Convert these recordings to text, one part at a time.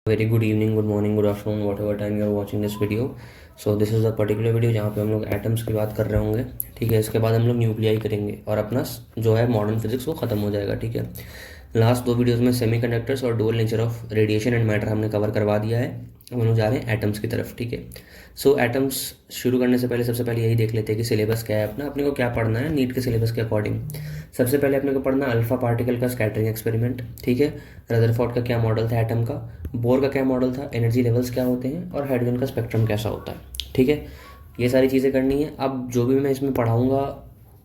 Very good evening, good morning, good afternoon, whatever time you are watching this video. So this is a particular video जहाँ पे हम लोग atoms की बात कर रहे होंगे। ठीक है, इसके बाद हम लोग न्यूक्लियाई करेंगे और अपना जो है मॉडर्न फिजिक्स वो ख़त्म हो जाएगा। ठीक है, लास्ट दो वीडियोस में सेमीकंडक्टर्स और dual nature of radiation and matter हमने कवर करवा दिया है। हम लोग जा रहे हैं एटम्स की तरफ। ठीक है, सो एटम्स शुरू करने से पहले सबसे पहले यही देख लेते हैं कि सिलेबस क्या है अपना, अपने को क्या पढ़ना है नीट के सिलेबस के अकॉर्डिंग। सबसे पहले अपने को पढ़ना अल्फा पार्टिकल का स्कैटरिंग एक्सपेरिमेंट। ठीक है, रदरफोर्ड का क्या मॉडल था एटम का, बोर का क्या मॉडल था, एनर्जी लेवल्स क्या होते हैं और हाइड्रोजन का स्पेक्ट्रम कैसा होता है। ठीक है, ये सारी चीज़ें करनी है। अब जो भी मैं इसमें पढ़ाऊँगा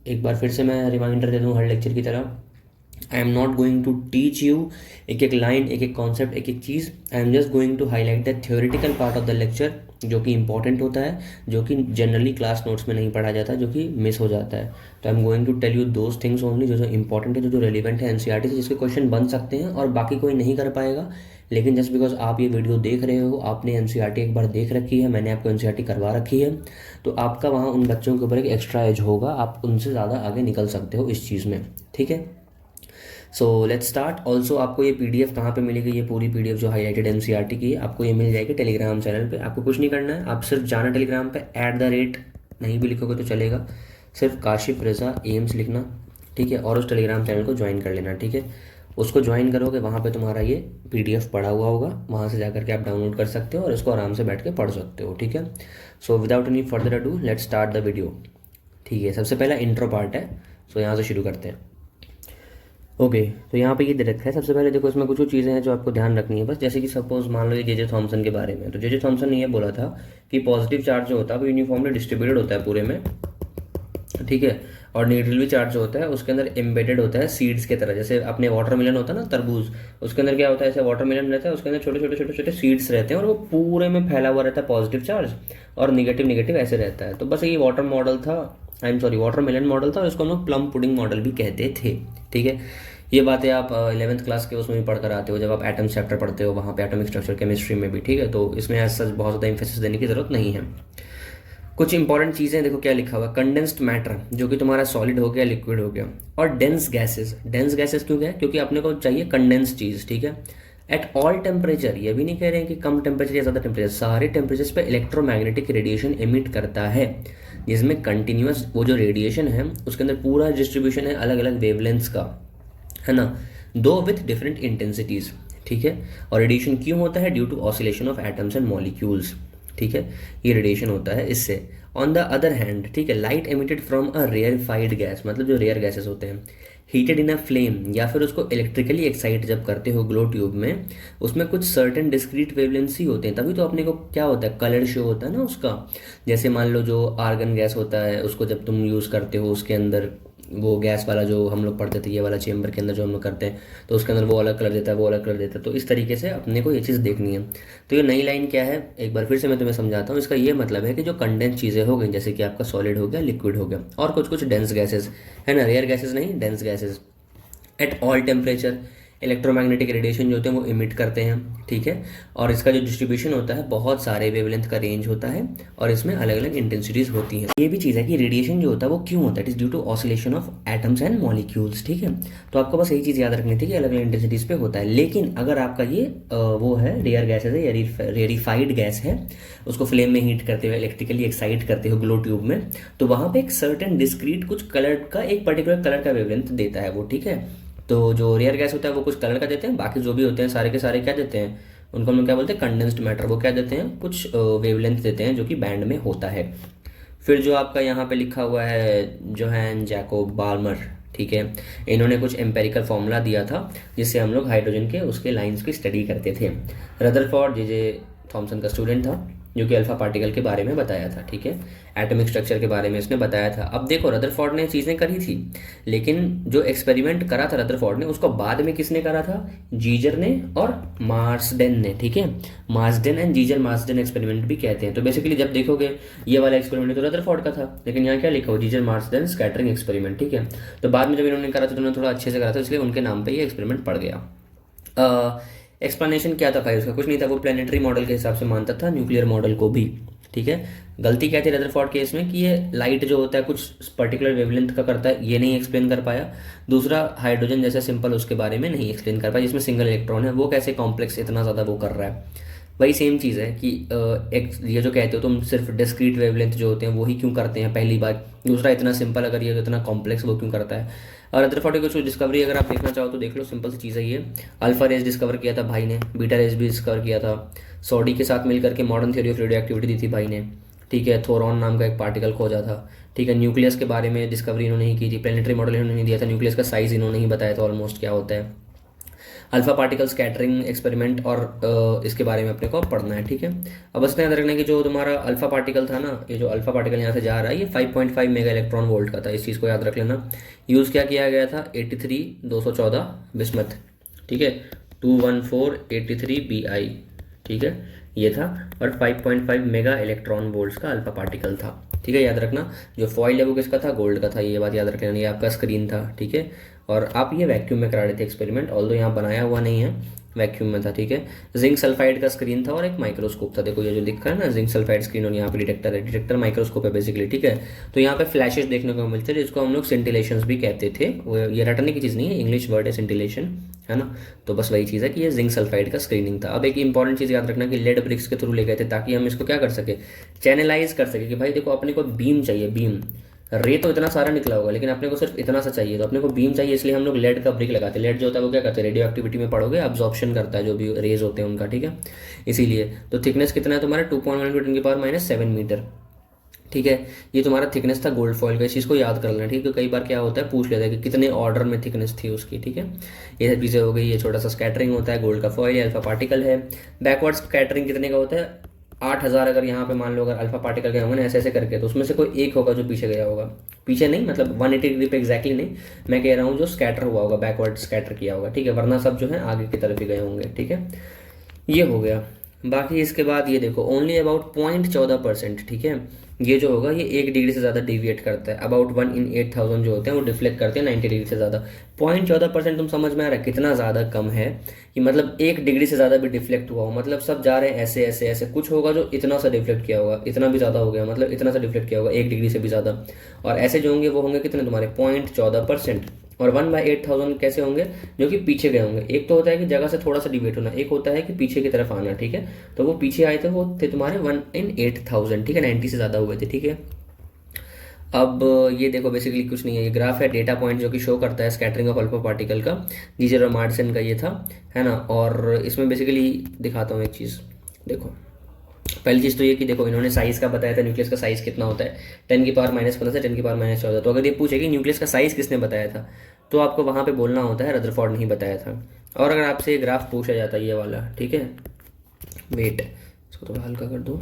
एक बार फिर से मैं रिमाइंडर दे दूँ हर लेक्चर की तरह। I am not going to teach you एक एक लाइन, एक एक कॉन्सेप्ट, एक एक चीज़। I am just going to highlight the theoretical part of the lecture, जो कि इंपॉर्टेंट होता है, जो कि जनरली क्लास नोट्स में नहीं पढ़ा जाता, जो कि मिस हो जाता है। तो I am going to tell you those things only जो जो इंपॉर्टेंट है, जो जो रेलिवेंट है एनसीईआरटी से, जिसके क्वेश्चन बन सकते हैं और बाकी कोई नहीं कर पाएगा। लेकिन जस्ट बिकॉज आप ये वीडियो देख रहे हो, आपने एनसीईआरटी एक बार देख रखी है, मैंने आपको एनसीईआरटी करवा रखी है, तो आपका वहाँ उन बच्चों के ऊपर एक एक्स्ट्रा एज होगा, आप उनसे ज़्यादा आगे निकल सकते हो इस चीज़ में। ठीक है, सो लेट्स स्टार्ट। ऑल्सो आपको ये पीडीएफ कहाँ पे मिलेगी, ये पूरी पीडीएफ जो हाईलाइटेड एनसीईआरटी की है आपको ये मिल जाएगी टेलीग्राम चैनल पे। आपको कुछ नहीं करना है, आप सिर्फ जाना टेलीग्राम पे, @ नहीं भी लिखोगे तो चलेगा, सिर्फ काशिफ रज़ा एम्स लिखना। ठीक है, और उस टेलीग्राम चैनल को ज्वाइन कर लेना। ठीक है, उसको ज्वाइन करोगे वहाँ पे तुम्हारा ये पीडीएफ पड़ा हुआ होगा, वहाँ से जाकर के आप डाउनलोड कर सकते हो और इसको आराम से बैठ के पढ़ सकते हो। ठीक है, so without any further ado let's start the video. ठीक है, सबसे पहला इंट्रो पार्ट है, सो यहाँ से शुरू करते हैं। ओके, तो यहाँ पे ये दे रखा है। सबसे पहले देखो इसमें कुछ चीज़ें हैं जो आपको ध्यान रखनी है बस। जैसे कि सपोज मान लो ये जे थॉमसन के बारे में, तो जे थॉमसन ने ये बोला था कि पॉजिटिव चार्ज जो होता है वो यूनिफॉर्मली डिस्ट्रीब्यूटेड होता है पूरे में। ठीक है, और नेगेटिवली चार्ज जो होता है उसके अंदर एम्बेडेड होता है सीड्स के तरह। जैसे अपने वाटरमेलन होता है ना, तरबूज, उसके अंदर क्या होता है, ऐसे वाटरमेलन रहता है, उसके अंदर छोटे छोटे छोटे छोटे सीड्स रहते हैं और वो पूरे में फैला हुआ रहता है पॉजिटिव चार्ज, और निगेटिव निगेटिव ऐसे रहता है। तो बस ये वाटर मॉडल था, I am sorry watermelon model था, और इसको हम लोग प्लम पुडिंग मॉडल भी कहते थे। ठीक है, ये बातें आप 11th क्लास के उसमें भी पढ़ कर आते हो, जब आप एटम चैप्टर पढ़ते हो वहाँ पे एटॉमिक स्ट्रक्चर केमिस्ट्री में भी। ठीक है, तो इसमें ऐसा बहुत ज़्यादा इंफेसिस देने की जरूरत नहीं है। कुछ इंपॉर्टेंट चीज़ें देखो क्या लिखा हुआ है। कंडेंस्ड मैटर जो कि तुम्हारा सॉलिड हो गया, लिक्विड हो गया, और डेंस गैसेस। डेंस गैसेस क्यों क्या है, क्योंकि अपने को चाहिए कंडेंस चीज़। ठीक है, एट ऑल टेम्परेचर, ये भी नहीं कह रहे हैं कि कम टेम्परेचर या ज़्यादा टेम्परेचर, सारे टेम्परेचर्स पे इलेक्ट्रोमैग्नेटिक रेडिएशन एमिट करता है, जिसमें कंटिन्यूस वो जो रेडिएशन है उसके अंदर पूरा डिस्ट्रीब्यूशन है अलग अलग वेवलेंथ्स का, है ना, दो विथ डिफरेंट इंटेंसिटीज। ठीक है, और रेडिएशन क्यों होता है, due to oscillation of atoms and molecules. ठीक है, ये रेडिएशन होता है इससे। ऑन द अदर हैंड, ठीक है, light emitted from a rarefied gas, मतलब जो रेयर गैसेस होते हैं, हीटेड इन अ फ्लेम, या फिर उसको इलेक्ट्रिकली एक्साइट जब करते हो ग्लो ट्यूब में, उसमें कुछ सर्टेन डिस्क्रीट वेवलेंसी होते हैं, तभी तो अपने को क्या होता है, कलर शो होता है ना उसका। जैसे मान लो जो आर्गन गैस होता है, उसको जब तुम यूज़ करते हो उसके अंदर वो गैस वाला जो हम लोग पढ़ते थे, ये वाला चेम्बर के अंदर जो हम लोग करते हैं, तो उसके अंदर वो अलग कलर देता है, वो अलग कलर देता है। तो इस तरीके से अपने को ये चीज़ देखनी है। तो ये नई लाइन क्या है, एक बार फिर से मैं तुम्हें समझाता हूँ। इसका ये मतलब है कि जो कंडेंस चीज़ें हो गई, जैसे कि आपका सॉलिड हो गया, लिक्विड हो गया, और कुछ कुछ डेंस गैसेज, है ना, रेयर गैसेज नहीं, dense gases, at all temperature electromagnetic radiation जो होते हैं वो इमिट करते हैं। ठीक है, और इसका जो डिस्ट्रीब्यूशन होता है बहुत सारे वेवलेंथ का रेंज होता है, और इसमें अलग अलग इंटेंसिटीज होती हैं। ये भी चीज़ है कि रेडिएशन जो होता है वो क्यों होता है, it is due to oscillation of atoms and molecules. ठीक है, तो आपको बस यही चीज़ याद रखनी थी कि अलग अलग इंटेंसिटीज पे होता है। लेकिन अगर आपका ये वो है रेयर गैसेज है या रेरिफाइड गैस है, उसको फ्लेम में हीट करते हुए इलेक्ट्रिकली एक्साइट करते हो ग्लो ट्यूब में, तो वहाँ पे एक सर्टेन डिस्क्रीट कुछ कलर का, एक पर्टिकुलर कलर का वेवलेंथ देता है वो। ठीक है, तो जो रेयर गैस होता है वो कुछ कलर का देते हैं, बाकी जो भी होते हैं सारे के सारे क्या देते हैं, उनको हम लोग क्या बोलते हैं, कंडेंस्ड मैटर, वो क्या देते हैं, कुछ वेवलेंथ देते हैं जो कि बैंड में होता है। फिर जो आपका यहाँ पे लिखा हुआ है जोहान जैकोब बाल्मर, ठीक है, इन्होंने कुछ एम्पेरिकल फॉर्मूला दिया था जिससे हम लोग हाइड्रोजन के उसके लाइंस की स्टडी करते थे। रदरफोर्ड जे थॉमसन का स्टूडेंट था, जो कि अल्फा पार्टिकल के बारे में बताया था। ठीक है, एटॉमिक स्ट्रक्चर के बारे में इसने बताया था। अब देखो रदरफोर्ड ने चीज़ें करी थी, लेकिन जो एक्सपेरिमेंट करा था रदरफोर्ड ने, उसको बाद में किसने करा था, जीजर ने और मार्सडेन ने। ठीक है, मार्सडेन एंड जीजर मार्सडेन एक्सपेरिमेंट भी कहते हैं। तो बेसिकली जब देखोगे ये वाला एक्सपेरिमेंट तो रदरफोर्ड का था, लेकिन यहाँ क्या लिखा हो, जीजर मार्सडेन स्कैटरिंग एक्सपेरिमेंट। ठीक है, तो बाद में जब इन्होंने करा था तो उन्होंने थोड़ा अच्छे से करा था, इसलिए उनके नाम पर ये एक्सपेरिमेंट पड़ गया। एक्सप्लेनेशन क्या था भाई उसका, कुछ नहीं था, वो प्लानिटरी मॉडल के हिसाब से मानता था, न्यूक्लियर मॉडल को भी। ठीक है। गलती क्या थी रदरफोर्ड केस में कि ये लाइट जो होता है कुछ पर्टिकुलर वेवलेंथ का करता है, ये नहीं एक्सप्लेन कर पाया। दूसरा हाइड्रोजन जैसा सिंपल उसके बारे में नहीं एक्सप्लेन कर पाया, जिसमें सिंगल इलेक्ट्रॉन है, वो कैसे कॉम्प्लेक्स इतना ज़्यादा वो कर रहा है। वही सेम चीज़ है कि एक ये जो कहते हो तुम सिर्फ डिस्क्रीट वेवलेंथ जो होते हैं वही क्यों करते हैं पहली बार। दूसरा इतना सिंपल अगर ये तो इतना कॉम्प्लेक्स वो क्यों करता है। और रदरफोर्ड की कुछ डिस्कवरी अगर आप देखना चाहो तो देख लो, सिंपल सी चीज़ है ये। अल्फा रेज डिस्कवर किया था भाई ने, बीटा रेज भी डिस्कवर किया था। सॉडी के साथ मिलकर के modern theory of radioactivity दी थी भाई ने, ठीक है। थोरॉन नाम का एक पार्टिकल खोजा था, ठीक है। न्यूक्लियस के बारे में डिस्कवरी इन्होंने ही की थी, प्लेनेटरी मॉडल इन्होंने नहीं दिया था, न्यूक्लियस का साइज इन्होंने ही बताया था ऑलमोस्ट क्या होता है। अल्फा पार्टिकल स्कैटरिंग एक्सपेरिमेंट और इसके बारे में अपने को पढ़ना है, ठीक है। अब बस याद रखना कि जो तुम्हारा अल्फा पार्टिकल था ना, ये जो अल्फा पार्टिकल यहाँ से जा रहा है ये 5.5 मेगा इलेक्ट्रॉन वोल्ट का था, इस चीज़ को याद रख लेना। यूज़ क्या किया गया था 83-214 बिस्मथ, ठीक है। 21483 BI, ठीक है, ये था। और 5.5 मेगा इलेक्ट्रॉन वोल्ट्स का अल्फा पार्टिकल था, ठीक है। याद रखना जो फॉइल है वो किसका था, गोल्ड का था, ये बात याद रख लेना। ये आपका स्क्रीन था, ठीक है। और आप ये वैक्यूम में करा रहे थे एक्सपेरिमेंट, ऑल्दो यहाँ बनाया हुआ नहीं है, वैक्यूम में था, ठीक है। जिंक सल्फाइड का स्क्रीन था और एक माइक्रोस्कोप था, देखो ये जो लिखा है ना जिंक सल्फाइड स्क्रीन, और यहाँ पे डिटेक्टर है, डिटेक्टर माइक्रोस्कोप है बेसिकली, ठीक है। तो यहाँ पे फ्लैशेस देखने को मिलते थे जिसको हम लोग सिंटिलेशंस भी कहते थे, वो ये रटने की चीज़ नहीं है, इंग्लिश वर्ड है सिंटिलेशन, है ना। तो बस वही चीज़ है कि ये जिंक सल्फाइड का स्क्रीनिंग था। अब एक इंपॉर्टेंट चीज़ याद रखना कि लेड ब्रिक्स के थ्रू ले गए थे ताकि हम इसको क्या कर सके, चैनलाइज कर सके कि भाई देखो अपने को बीम चाहिए, बीम रे तो इतना सारा निकला होगा लेकिन अपने को सिर्फ इतना सा चाहिए, तो अपने को बीम चाहिए, इसलिए हम लोग लेड का ब्रिक लगाते हैं। लेड जो होता है वो क्या करते हैं, रेडियो एक्टिविटी में पढ़ोगे, अब्जॉर्प्शन करता है जो भी रेज होते हैं उनका, ठीक है। इसीलिए तो थिकनेस कितना है तुम्हारा 2.1 × 10⁻⁷ मीटर, ठीक है। ये तुम्हारा थिकनेस था गोल्ड फॉइल का, इस चीज़ को याद कर लेना, ठीक है। कई बार क्या होता है पूछ लेता है कि कितने ऑर्डर में थिकनेस थी उसकी, ठीक है। ये सब चीज़ें हो गई। ये छोटा सा स्कैटरिंग होता है, गोल्ड का फॉइल, अल्फा पार्टिकल है। बैकवर्ड स्कैटरिंग कितने का होता है, 8000 अगर यहाँ पे मान लो अगर अल्फा पार्टिकल गए होंगे ना ऐसे ऐसे करके, तो उसमें से कोई एक होगा जो पीछे गया होगा, पीछे नहीं मतलब 180 डिग्री पे एग्जैक्टली नहीं, मैं कह रहा हूँ जो स्कैटर हुआ होगा, बैकवर्ड स्कैटर किया होगा, ठीक है। वरना सब जो है आगे की तरफ ही गए होंगे, ठीक है। ये हो गया। बाकी इसके बाद ये देखो ओनली अबाउट 0.14%, ठीक है। ये जो होगा ये 1 डिग्री से ज़्यादा डेविएट करता है, अबाउट 1 in 8000 जो होते हैं वो डिफ्लेक्ट करते हैं 90 डिग्री से ज़्यादा। 0.14% तुम समझ में आ रहा है कितना ज़्यादा कम है, कि मतलब 1 डिग्री से ज़्यादा भी डिफ्लेक्ट हुआ हो, मतलब सब जा रहे हैं ऐसे ऐसे ऐसे, कुछ होगा जो इतना सा डिफ्लेक्ट किया होगा, इतना भी ज़्यादा हो गया, मतलब इतना सा डिफ्लेक्ट किया होगा 1 डिग्री से भी ज़्यादा। और ऐसे जो होंगे वो होंगे कितने तुम्हारे 0.14%। और 1/8000 कैसे होंगे, जो कि पीछे गए होंगे। एक तो होता है कि जगह से थोड़ा सा डिवेट होना, एक होता है कि पीछे की तरफ आना, ठीक है। तो वो पीछे आए थे वो थे तुम्हारे 1 in 8000, ठीक है, 90 से ज़्यादा हुए थे, ठीक है। अब ये देखो बेसिकली कुछ नहीं है, ये ग्राफ है, डेटा पॉइंट जो कि शो करता है स्कैटरिंग ऑफ अल्फा पार्टिकल का, जीजर और मार्डसन का ये था, है ना। और इसमें बेसिकली दिखाता हूँ एक चीज़, देखो पहली चीज़ तो ये कि देखो इन्होंने साइज़ का बताया था, न्यूक्लियस का साइज़ कितना होता है 10⁻⁻15 से 10⁻⁻14। तो अगर ये पूछे कि न्यूक्लियस का साइज़ किसने बताया था, तो आपको वहाँ पे बोलना होता है रदरफोर्ड नहीं बताया था। और अगर आपसे ये ग्राफ पूछा जाता है ये वाला, ठीक है, वेट इसको थोड़ा हल्का कर दो।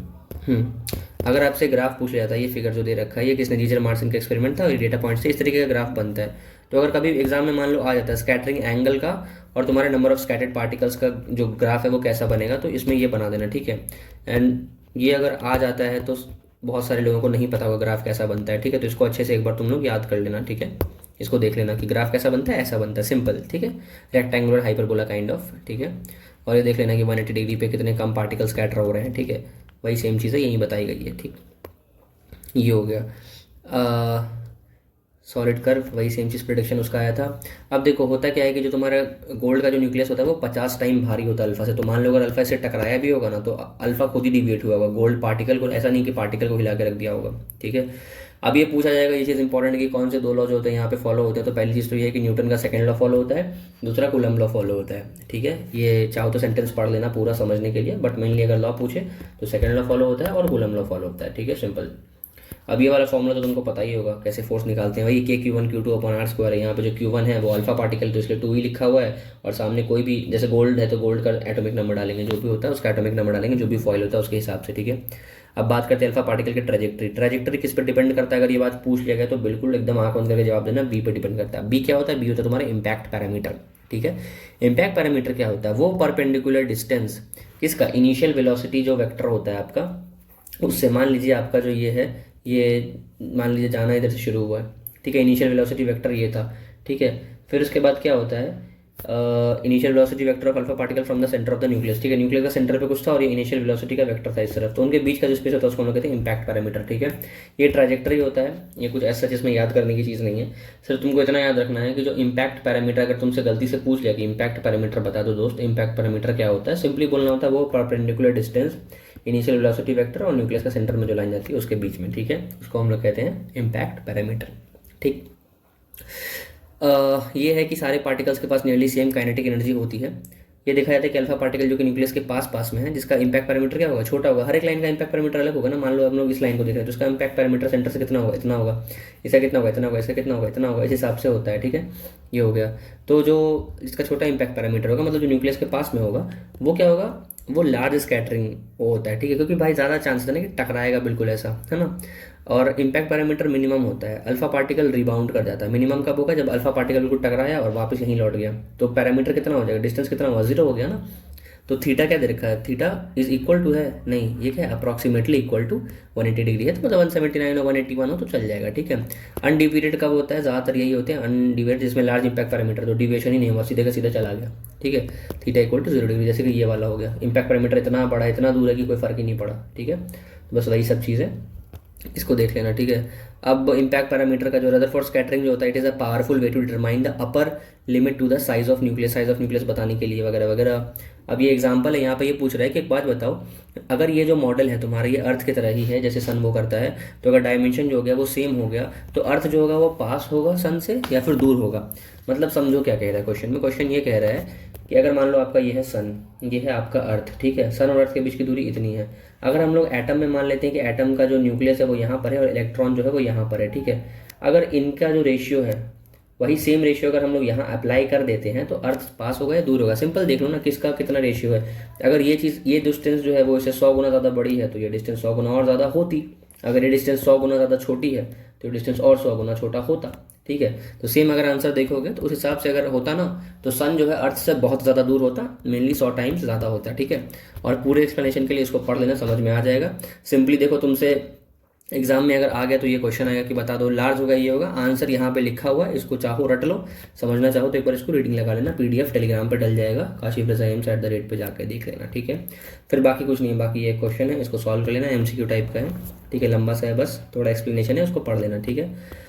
अगर आपसे ग्राफ पूछ लिया जाता है, ये फिगर जो दे रखा है ये किसने, जीजर मार्सन का एक्सपेरिमेंट था और ये डेटा पॉइंट से इस तरीके का ग्राफ बनता है। तो अगर कभी एग्जाम में मान लो आ जाता है स्कैटरिंग एंगल का और तुम्हारे नंबर ऑफ स्कैटर्ड पार्टिकल्स का जो ग्राफ है वो कैसा बनेगा, तो इसमें ये बना देना, ठीक है। एंड ये अगर आ जाता है तो बहुत सारे लोगों को नहीं पता होगा ग्राफ कैसा बनता है, ठीक है। तो इसको अच्छे से एक बार तुम लोग याद कर लेना, ठीक है। इसको देख लेना कि ग्राफ कैसा बनता है, ऐसा बनता है सिंपल, ठीक है, रेक्टेंगुलर हाइपरबोला काइंड ऑफ, ठीक है। और ये देख लेना कि 180 डिग्री पे कितने कम पार्टिकल स्कैटर हो रहे हैं, ठीक है। वही सेम चीज़ है, यही बताई गई है, ठीक। ये हो गया सॉलिड कर्व, वही सेम चीज़ प्रिडिक्शन उसका आया था। अब देखो होता क्या है कि जो तुम्हारा गोल्ड का जो न्यूक्लियस होता है वो 50 टाइम भारी होता है अल्फा से। तो मान लो अगर अल्फा से टकराया भी होगा ना तो अल्फा खुद ही डिविएट हुआ होगा, गोल्ड पार्टिकल को, ऐसा नहीं कि पार्टिकल को हिला के रख दिया होगा, ठीक है। अब ये पूछा जाएगा, ये चीज़ इंपॉर्टेंट है कि कौन से दो लॉज होते हैं यहाँ पे फॉलो होते हैं। तो पहली चीज़ तो ये है कि न्यूटन का सेकंड लॉ फॉलो होता है, दूसरा कूलम लॉ फॉलो होता है, ठीक है। ये चाहो तो सेंटेंस पढ़ लेना पूरा समझने के लिए, बट मेनली अगर लॉ पूछे तो सेकंड लॉ फॉलो होता है और कूलम लॉ फॉलो होता है, ठीक है, सिंपल। अब ये वाला फॉर्मूला तो तुमको पता ही होगा कैसे फोर्स निकालते हैं, वही K(Q1 Q2/r²) है। यहाँ पे जो Q1 है वो अल्फा पार्टिकल तो इसलिए 2 ही लिखा हुआ है, और सामने कोई भी जैसे गोल्ड है तो गोल्ड का एटॉमिक नंबर डालेंगे, जो भी होता है उसका एटॉमिक नंबर डालेंगे, जो भी फॉइल होता है उसके हिसाब से, ठीक है। अब बात करते हैं अल्फा पार्टिकल की ट्रेजेक्टरी। ट्रेजेक्टरी किस पर डिपेंड करता है, अगर ये बात पूछ लिया गया तो बिल्कुल एकदम आंख बंद करके जवाब देना, बी पे डिपेंड करता है। बी क्या होता है, बी होता है तुम्हारा इम्पैक्ट पैरामीटर, ठीक है। इम्पैक्ट पैरामीटर क्या होता है, वो परपेंडिकुलर डिस्टेंस किसका, इनिशियल वेलोसिटी जो वेक्टर होता है आपका, उससे मान लीजिए आपका जो ये है, ये मान लीजिए जाना इधर से शुरू हुआ है, ठीक है, इनिशियल वेलोसिटी वेक्टर ये था, ठीक है। फिर उसके बाद क्या होता है initial velocity vector of alpha particle from the centre of the nucleus, ठीक है, न्यूक्लियस का सेंटर पे कुछ था और ये इनिशियल वेलोसिटी का वेक्टर था इस तरफ, तो उनके बीच का जो स्पेस होता है उसको हम लोग कहते हैं इम्पैक्ट पैरामीटर, ठीक है। ये ट्रैजेक्टरी होता है, ये कुछ ऐसा जिसमें याद करने की चीज़ नहीं है, सिर्फ तुमको इतना याद रखना है कि जो इम्पैक्ट पैरामीटर, अगर तुमसे गलती से पूछ लिया कि इम्पैक्ट पैरामीटर बता दो दोस्त, इम्पैक्ट पैरामीटर क्या होता है, सिंपली बोलना होता है वो perpendicular distance initial velocity vector और न्यूक्लियस का सेंटर में जो लाइन जाती है उसके बीच में, ठीक है, उसको हम लोग कहते हैं इम्पैक्ट पैरामीटर, ठीक। ये है कि सारे पार्टिकल्स के पास नियरली सेम काइनेटिक एनर्जी होती है। ये देखा जाता है कि अल्फा पार्टिकल जो कि न्यूक्लियस के पास पास में है, जिसका इम्पैक्ट पैरामीटर क्या होगा, छोटा होगा। हर एक लाइन का इम्पैक्ट पैरामीटर अलग होगा ना। मान लो हम लोग इस लाइन को देख रहे हैं तो उसका इम्पैक्ट पैरामीटर सेंटर से कितना होगा, इतना होगा, इसका कितना होगा, इतना होगा, इसका कितना होगा, इतना होगा, इस हिसाब से होता है, ठीक है। ये हो गया। तो जो इसका छोटा इम्पैक्ट पैरामीटर होगा, मतलब जो न्यूक्लियस के पास में होगा, वो क्या होगा, वो लार्ज स्कैटरिंग वो होता है, ठीक है, क्योंकि भाई ज़्यादा चांस है ना कि टकराएगा बिल्कुल ऐसा, है ना। और इम्पैक्ट पैरामीटर मिनिमम होता है। अल्फा पार्टिकल रिबाउंड कर जाता है। मिनिमम कब होगा, जब अल्फा पार्टिकल बिल्कुल टकराया और वापस यहीं लौट गया, तो पैरामीटर कितना हो जाएगा, डिस्टेंस कितना हुआ, 0 हो गया ना। तो थीटा क्या दे रखा है, थीटा इज इक्वल टू है, नहीं ये क्या है, अप्रॉक्सीमेटली इक्वल टू 180 डिग्री है, तो मतलब 179 और 181 हो तो चल जाएगा, ठीक है। अनडिविएटेड कब होता है, ज़्यादातर यही होते हैं अनडिविएटेड, जिसमें लार्ज इंपैक्ट पैरामीटर, तो डिविएशन ही नहीं हुआ, सीधे का सीधा चला गया, ठीक है। थीटा इक्वल टू 0 डिग्री, जैसे कि ये वाला हो गया। इंपैक्ट पैरामीटर इतना बड़ा, इतना दूर है कि कोई फर्क ही नहीं पड़ा, ठीक है। तो बस वही सब चीज़ें, इसको देख लेना, ठीक है। अब इम्पैक्ट पैरामीटर का जो रदरफोर्ड स्कैटरिंग जो होता है, it is a powerful way to determine the upper limit to the size of nucleus बताने के लिए वगैरह वगैरह। अब ये एग्जांपल है, यहाँ पे ये पूछ रहा है कि एक बात बताओ, अगर ये जो मॉडल है तुम्हारा ये अर्थ की तरह ही है, जैसे सन वो करता है, तो अगर डायमेंशन जो हो गया वो सेम हो गया, तो अर्थ जो होगा वो पास होगा सन से या फिर दूर होगा। मतलब समझो क्या कह रहा है क्वेश्चन में, क्वेश्चन ये कह रहा है कि अगर मान लो आपका ये है सन, ये है आपका अर्थ, ठीक है, सन और अर्थ के बीच की दूरी इतनी है। अगर हम लोग एटम में मान लेते हैं कि एटम का जो न्यूक्लियस है वो यहाँ पर है और इलेक्ट्रॉन जो है वो यहाँ पर है, ठीक है। अगर इनका जो रेशियो है वही सेम रेशियो अगर हम लोग यहाँ अप्लाई कर देते हैं तो अर्थ पास होगा या दूर होगा। सिंपल देख लो ना किसका कितना रेशियो है। अगर ये चीज़, ये डिस्टेंस जो है वो इससे 100 गुना ज़्यादा बड़ी है तो ये डिस्टेंस 100 गुना और ज़्यादा होती। अगर ये डिस्टेंस 100 गुना ज़्यादा छोटी है तो डिस्टेंस और 100 गुना छोटा होता, ठीक है। तो सेम अगर आंसर देखोगे तो उस हिसाब से अगर होता ना, तो सन जो है अर्थ से बहुत ज़्यादा दूर होता, मेनली 100 टाइम्स ज़्यादा होता, ठीक है। और पूरे एक्सप्लेनेशन के लिए इसको पढ़ लेना, समझ में आ जाएगा। सिंपली देखो, तुमसे एग्जाम में अगर आ गया तो ये क्वेश्चन आएगा कि बता दो लार्ज होगा ये होगा, आंसर यहाँ पे लिखा हुआ है, इसको चाहो रट लो, समझना चाहो तो एक बार इसको रीडिंग लगा लेना। पीडीएफ टेलीग्राम पे डल जाएगा, kashifrazaim@the rate पे जाकर देख लेना, ठीक है। फिर बाकी कुछ नहीं है, बाकी ये क्वेश्चन है, इसको सॉल्व कर लेना, एमसीक्यू टाइप का है, ठीक है, लंबा सा है, बस थोड़ा एक्सप्लेनेशन है, उसको पढ़ लेना, ठीक है।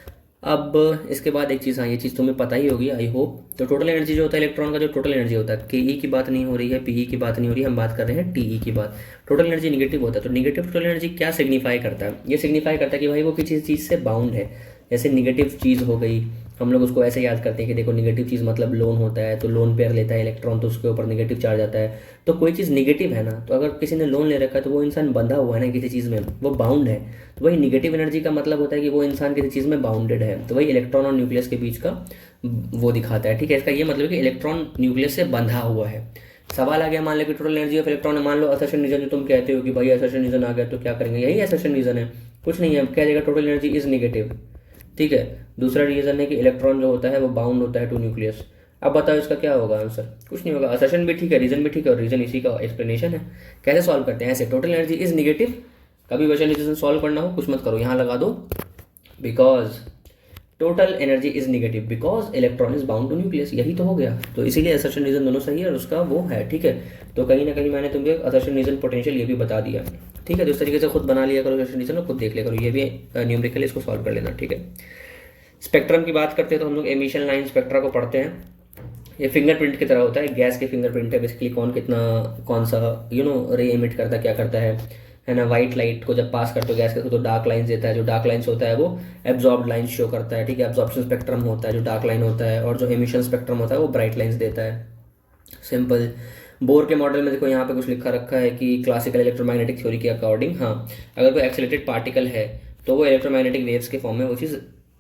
अब इसके बाद एक चीज़, हाँ ये चीज़ तुम्हें पता ही होगी आई होप। तो टोटल एनर्जी जो होता है इलेक्ट्रॉन का, जो टोटल एनर्जी होता है, के की बात नहीं हो रही है, पी की बात नहीं हो रही है, हम बात कर रहे हैं टी की बात। टोटल एनर्जी निगेटिव होता है। तो निगेटिव टोटल एनर्जी क्या सिग्निफाई करता है, ये सिग्निफाई करता है कि भाई वो किसी चीज़ से बाउंड है। जैसे निगेटिव चीज़ हो गई, हम लोग उसको ऐसे याद करते हैं कि देखो निगेटिव चीज़ मतलब लोन होता है, तो लोन पेयर लेता है इलेक्ट्रॉन, तो उसके ऊपर निगेटिव चार्ज आता है। तो कोई चीज़ निगेटिव है ना, तो अगर किसी ने लोन ले रखा है तो वो इंसान बंधा हुआ है ना किसी चीज़ में, वो बाउंड है। तो वही निगेटिव एनर्जी का मतलब होता है कि वो इंसान किसी चीज़ में बाउंडेड है। तो वही इलेक्ट्रॉन और न्यूक्लियस के बीच का वो दिखाता है, ठीक है। इसका ये मतलब कि इलेक्ट्रॉन न्यूक्लियस से बंधा हुआ है। सवाल आ गया, मान लो कि टोटल एनर्जी ऑफ इलेक्ट्रॉन है, मान लो असर्शन रीजन, जो तुम कहते हो कि भाई असर्शन रीजन आ गया तो क्या करेंगे, यही असर्शन रीजन है, कुछ नहीं है, कह देगा टोटल एनर्जी इज निगेटिव, ठीक है। दूसरा रीजन है कि इलेक्ट्रॉन जो होता है वो बाउंड होता है टू न्यूक्लियस। अब बताओ इसका क्या होगा आंसर, कुछ नहीं होगा। असर्शन भी ठीक है, रीजन भी ठीक है, और रीजन इसी का एक्सप्लेनेशन है। कैसे सॉल्व करते हैं, ऐसे टोटल एनर्जी इज निगेटिव, कभी क्वेश्चन रीजन सॉल्व करना हो कुछ मत करो, यहाँ लगा दो because total energy is negative because electron is bound to nucleus, यही तो हो गया। तो इसीलिए असर्शन रीजन दोनों सही है और उसका वो है, ठीक है। तो कहीं ना कहीं मैंने तुमको असर्शन रीजन पोटेंशियल ये भी बता दिया, ठीक है। तो इस तरीके से खुद बना लिया करो असर्शन रीजन और खुद देख लिया करो, ये भी न्यूमेरिकल इसको सॉल्व कर लेना, ठीक है। स्पेक्ट्रम की बात करते हैं तो हम लोग एमिशन लाइन स्पेक्ट्रा को पढ़ते हैं। ये फिंगरप्रिंट की तरह होता है, गैस के फिंगरप्रिंट है बेसिकली, कौन सा रे एमिट करता है, क्या करता है ना। वाइट लाइट को जब पास करते हो गैस के तो डार्क लाइंस देता है, जो डार्क लाइंस होता है वो एब्जॉर्ब्ड लाइंस शो करता है, ठीक है। एब्जॉर्प्शन स्पेक्ट्रम होता है जो डार्क लाइन होता है, और जो एमिशन स्पेक्ट्रम होता है वो ब्राइट लाइंस देता है। सिंपल। बोर के मॉडल में देखो यहाँ पे कुछ लिखा रखा है कि क्लासिकल इलेक्ट्रोमैग्नेटिक थ्योरी के अकॉर्डिंग, हाँ अगर कोई एक्सेलरेटेड पार्टिकल है तो वो इलेक्ट्रोमैग्नेटिक वेव्स के फॉर्म में वो चीज़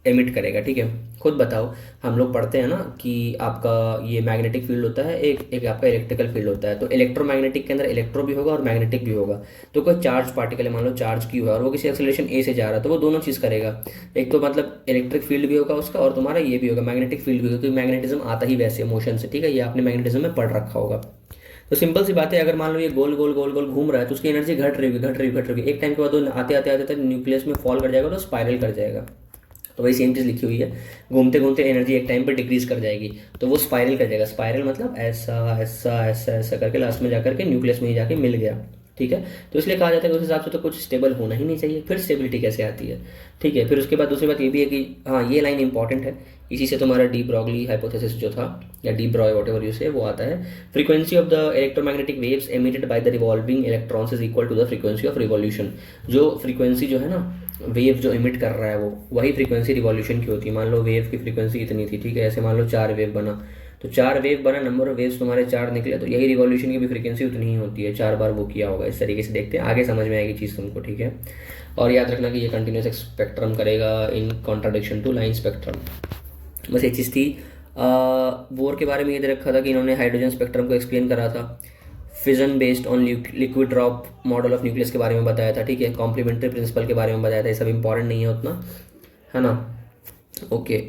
एमिट करेगा, ठीक है। खुद बताओ, हम लोग पढ़ते हैं ना कि आपका ये मैग्नेटिक फील्ड होता है, एक आपका इलेक्ट्रिकल फील्ड होता है। तो इलेक्ट्रोमैग्नेटिक के अंदर इलेक्ट्रो भी होगा और मैग्नेटिक भी होगा। तो कोई चार्ज पार्टिकल है, मान लो चार्ज क्यू है और वो किसी एक्सेलरेशन ए से जा रहा है, तो वो दोनों चीज़ करेगा। एक तो मतलब इलेक्ट्रिक फील्ड भी होगा उसका, और तुम्हारा ये भी होगा मैग्नेटिक फील्ड भी होगा, क्योंकि मैग्नेटिज्म आता ही वैसे मोशन से, ठीक है। ये आपने मैग्नेटिज्म में पढ़ रखा होगा। तो सिंपल सी बात है, अगर मान लो ये गोल गोल गोल गोल घूम रहा है तो उसकी एनर्जी घट रही होगी, घट रही होगी। एक टाइम के बाद वो आते आते आते न्यूक्लियस में फॉल कर जाएगा तो स्पाइरल कर जाएगा। तो वही सेम चीज़ लिखी हुई है, घूमते घूमते एनर्जी एक टाइम पर डिक्रीज कर जाएगी, तो वो स्पाइरल कर जाएगा। स्पाइरल मतलब ऐसा ऐसा ऐसा ऐसा करके लास्ट में जाकर के न्यूक्लियस में ही जाके मिल गया, ठीक है। तो इसलिए कहा जाता है कि उस हिसाब से तो कुछ स्टेबल होना ही नहीं चाहिए, फिर स्टेबिलिटी कैसे आती है, ठीक है। फिर उसके बाद दूसरी बात ये भी है कि हाँ, ये लाइन इंपॉर्टेंट है, इसी से तुम्हारा डी ब्रॉगली हाइपोथेसिस जो था, या de Broglie whatever you say, वो आता है। Frequency of the electromagnetic waves emitted by the revolving electrons is equal to the frequency of revolution. जो फ्रीक्वेंसी जो है ना, वेव जो इमिट कर रहा है वो वही फ्रीक्वेंसी रिवॉल्यूशन की होती है। मान लो वेव की फ्रीक्वेंसी इतनी थी, ठीक है, ऐसे मान लो 4 वेव बना, तो 4 वेव बना, नंबर ऑफ वेव्स तुम्हारे 4 निकले, तो यही रिवॉल्यूशन की भी फ्रीक्वेंसी उतनी ही होती है, 4 बार वो किया होगा। इस तरीके से देखते हैं, आगे समझ में आएगी चीज़ तुमको, ठीक है। और याद रखना कि ये कंटिन्यूस स्पेक्ट्रम करेगा in contradiction to line spectrum. बस एक चीज़ थी, बोर के बारे में ये दे रखा था कि इन्होंने हाइड्रोजन स्पेक्ट्रम को एक्सप्लेन करा था, fission based on liquid drop model of nucleus के बारे में बताया था, ठीक है, कॉम्प्लीमेंट्री प्रिंसिपल के बारे में बताया था। ये सब इंपॉर्टेंट नहीं है उतना, है ना, ओके,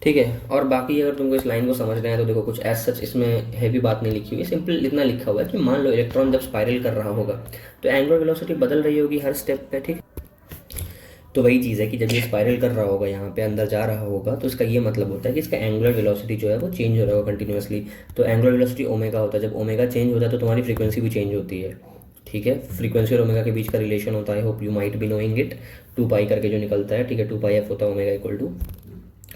ठीक है। और बाकी अगर तुमको इस लाइन को समझना है तो देखो, कुछ एज सच इसमें हैवी बात नहीं लिखी हुई है, सिंपल इतना लिखा हुआ है कि मान लो इलेक्ट्रॉन जब स्पाइरल कर रहा होगा तो एंगुलर वेलोसिटी बदल रही होगी हर स्टेप पे, ठीक। तो वही चीज़ है कि जब ये स्पाइरल कर रहा होगा, यहाँ पे अंदर जा रहा होगा, तो इसका ये मतलब होता है कि इसका एंगुलर वेलोसिटी जो है वो चेंज हो रहा होगा कंटिन्यूसली। तो एंगुलर वेलोसिटी ओमेगा होता है, जब ओमेगा चेंज होता है तो तुम्हारी फ्रीक्वेंसी भी चेंज होती है, ठीक है। फ्रीक्वेंसी और ओमेगा के बीच का रिलेशन होता है, hope you might be knowing it, 2 पाई करके जो निकलता है, ठीक है, 2 पाई एफ होता है ओमेगा इक्वल टू,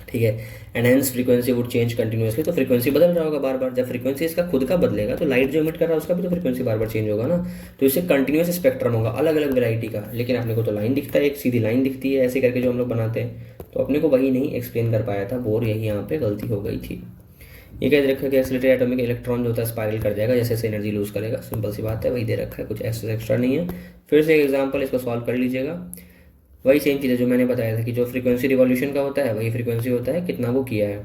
ठीक है। And hence frequency would change continuously, तो फ्रीक्वेंसी बदल रहा होगा बार बार। जब फ्रीक्वेंसी इसका खुद का बदलेगा तो लाइट जो इमिट कर रहा है उसका भी तो फ्रीक्वेंसी बार बार चेंज होगा ना, तो इससे कंटिन्यूस स्पेक्ट्रम होगा अलग अलग वैरायटी का। लेकिन अपने को तो लाइन दिखता है, एक सीधी लाइन दिखती है ऐसे करके जो हम लोग बनाते हैं, तो अपने को वही नहीं एक्सप्लेन कर पाया था बोर, यही यहाँ पे गलती हो गई थी। ये कह रखा है कि एक्सीलरेटेड एटॉमिक इलेक्ट्रॉन जो होता है स्पाइरल कर जाएगा जैसे जैसे एनर्जी लूज करेगा, सिंपल सी बात है, वही दे रखा है, कुछ एक्स्ट्रा नहीं है। फिर से एक एग्जाम्पल, इसको सॉल्व कर लीजिएगा। वही सेम चीज़ है जो मैंने बताया था कि जो फ्रीक्वेंसी रिवॉल्यूशन का होता है वही फ्रीक्वेंसी होता है कितना वो किया है,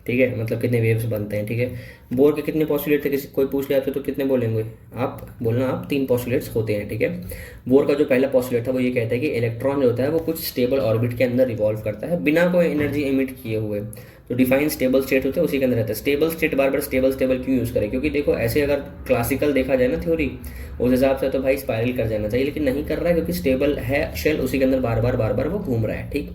ठीक है, मतलब कितने वेव्स बनते हैं, ठीक है। बोर के कितने पॉस्टुलेट थे, किसी कोई पूछ ले आपसे तो कितने बोलेंगे आप, बोलना आप 3 पॉस्टुलेट्स होते हैं, ठीक है। बोर का जो पहला पॉस्टुलेट था वो ये कहता है कि इलेक्ट्रॉन जो होता है वो कुछ स्टेबल ऑर्बिट के अंदर रिवॉल्व करता है बिना कोई एनर्जी इमिट किए हुए, तो डिफाइन स्टेबल स्टेट होते हैं उसी के अंदर रहता है। स्टेबल स्टेट बार बार स्टेबल क्यों यूज़ करें, क्योंकि देखो ऐसे अगर क्लासिकल देखा जाए ना थ्योरी, उस हिसाब से तो भाई स्पाइरल कर जाना चाहिए, लेकिन नहीं कर रहा है क्योंकि स्टेबल है शेल, उसी के अंदर बार बार वो घूम रहा है, ठीक।